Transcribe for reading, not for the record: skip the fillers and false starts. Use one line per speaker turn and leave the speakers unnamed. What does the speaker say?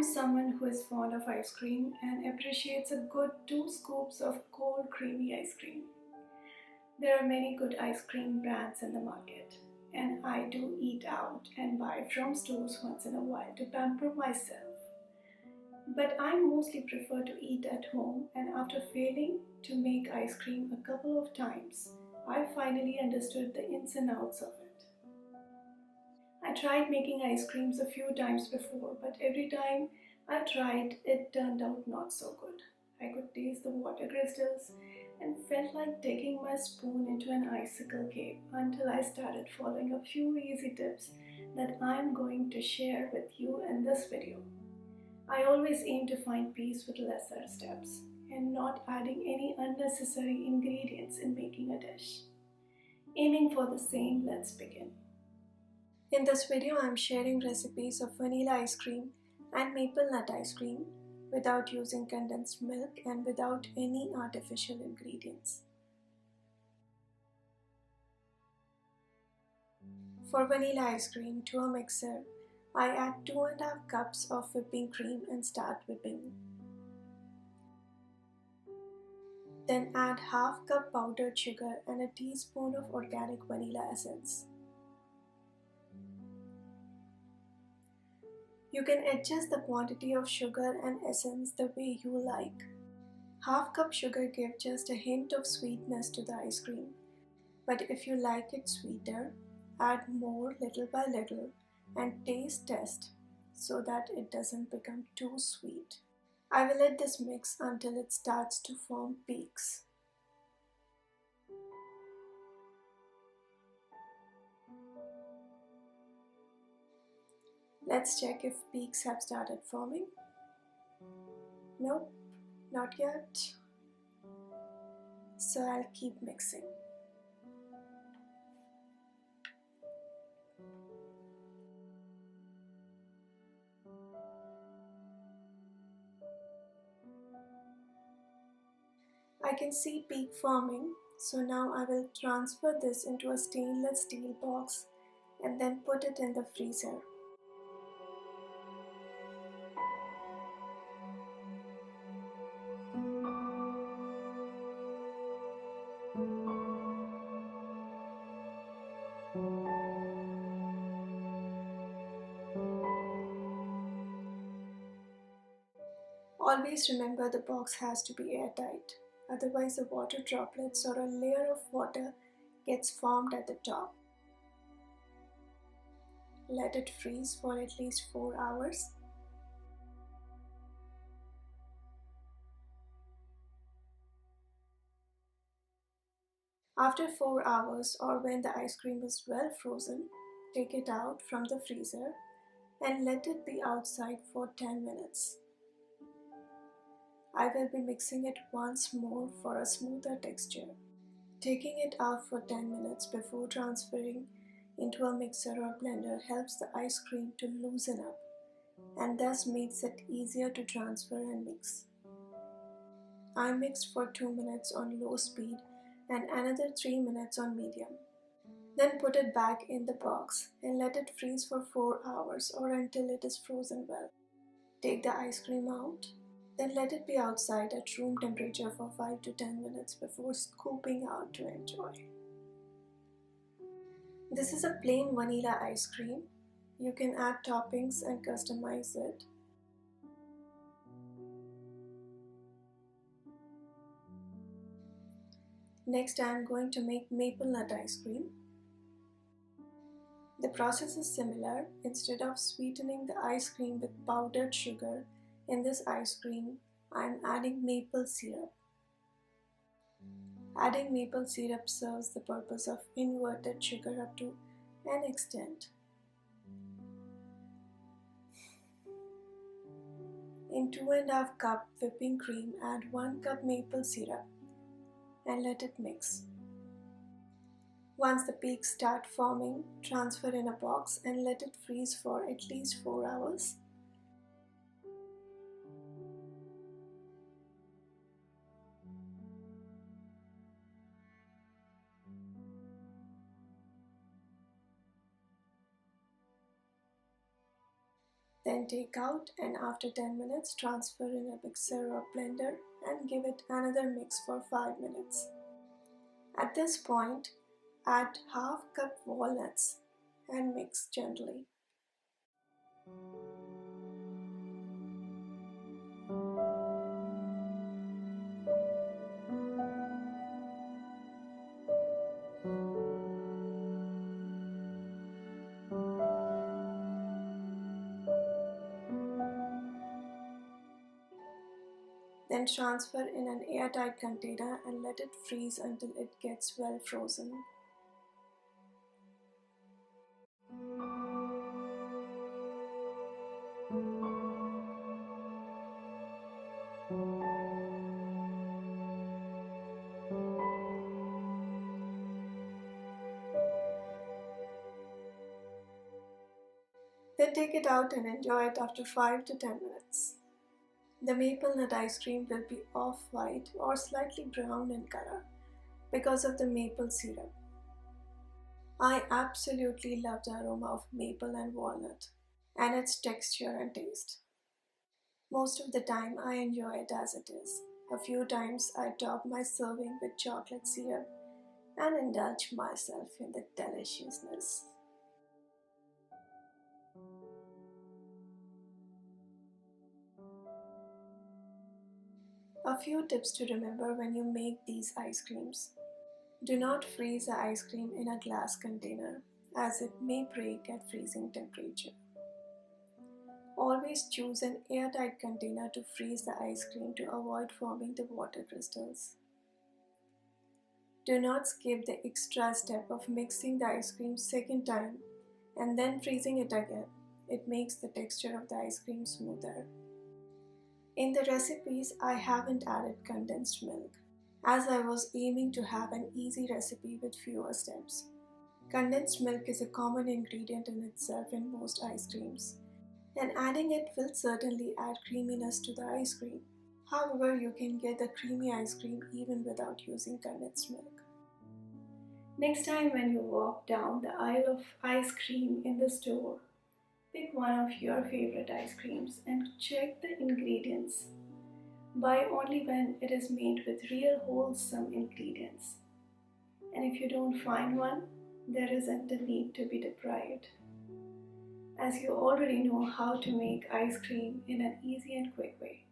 I'm someone who is fond of ice cream and appreciates a good 2 scoops of cold creamy ice cream. There are many good ice cream brands in the market, and I do eat out and buy from stores once in a while to pamper myself. But I mostly prefer to eat at home, and after failing to make ice cream a couple of times, I finally understood the ins and outs of it. I tried making ice creams a few times before, but every time I tried, it turned out not so good. I could taste the water crystals and felt like taking my spoon into an icicle cave until I started following a few easy tips that I'm going to share with you in this video. I always aim to find peace with lesser steps and not adding any unnecessary ingredients in making a dish. Aiming for the same, let's begin. In this video, I am sharing recipes of vanilla ice cream and maple nut ice cream without using condensed milk and without any artificial ingredients. For vanilla ice cream, to a mixer, I add 2.5 cups of whipping cream and start whipping. Then add half cup powdered sugar and a teaspoon of organic vanilla essence. You can adjust the quantity of sugar and essence the way you like. Half cup sugar gives just a hint of sweetness to the ice cream, but if you like it sweeter, add more little by little and taste test so that it doesn't become too sweet. I will let this mix until it starts to form peaks. Let's check if peaks have started forming. Nope, not yet. So I'll keep mixing. I can see peak forming, so now I will transfer this into a stainless steel box and then put it in the freezer. Always remember the box has to be airtight, otherwise the water droplets or a layer of water gets formed at the top. Let it freeze for at least 4 hours. After 4 hours or when the ice cream is well frozen, take it out from the freezer and let it be outside for 10 minutes. I will be mixing it once more for a smoother texture. Taking it out for 10 minutes before transferring into a mixer or blender helps the ice cream to loosen up and thus makes it easier to transfer and mix. I mixed for 2 minutes on low speed and another 3 minutes on medium. Then put it back in the box and let it freeze for 4 hours or until it is frozen well. Take the ice cream out. Then let it be outside at room temperature for 5 to 10 minutes before scooping out to enjoy. This is a plain vanilla ice cream. You can add toppings and customize it. Next, I am going to make maple nut ice cream. The process is similar. Instead of sweetening the ice cream with powdered sugar, in this ice cream, I am adding maple syrup. Adding maple syrup serves the purpose of inverted sugar up to an extent. In 2.5 cup whipping cream, add 1 cup maple syrup and let it mix. Once the peaks start forming, transfer in a box and let it freeze for at least 4 hours. Then take out and after 10 minutes transfer in a mixer or blender and give it another mix for 5 minutes. At this point, add half cup walnuts and mix gently. Then transfer in an airtight container and let it freeze until it gets well frozen. Then take it out and enjoy it after 5 to 10 minutes. The maple nut ice cream will be off-white or slightly brown in color because of the maple syrup. I absolutely love the aroma of maple and walnut and its texture and taste. Most of the time I enjoy it as it is. A few times I top my serving with chocolate syrup and indulge myself in the deliciousness. A few tips to remember when you make these ice creams. Do not freeze the ice cream in a glass container as it may break at freezing temperature. Always choose an airtight container to freeze the ice cream to avoid forming the water crystals. Do not skip the extra step of mixing the ice cream second time and then freezing it again. It makes the texture of the ice cream smoother. In the recipes, I haven't added condensed milk as I was aiming to have an easy recipe with fewer steps. Condensed milk is a common ingredient in itself in most ice creams, and adding it will certainly add creaminess to the ice cream. However, you can get the creamy ice cream even without using condensed milk. Next time when you walk down the aisle of ice cream in the store, pick one of your favorite ice creams and check the ingredients. Buy only when it is made with real wholesome ingredients. And if you don't find one, there isn't a need to be deprived, as you already know how to make ice cream in an easy and quick way.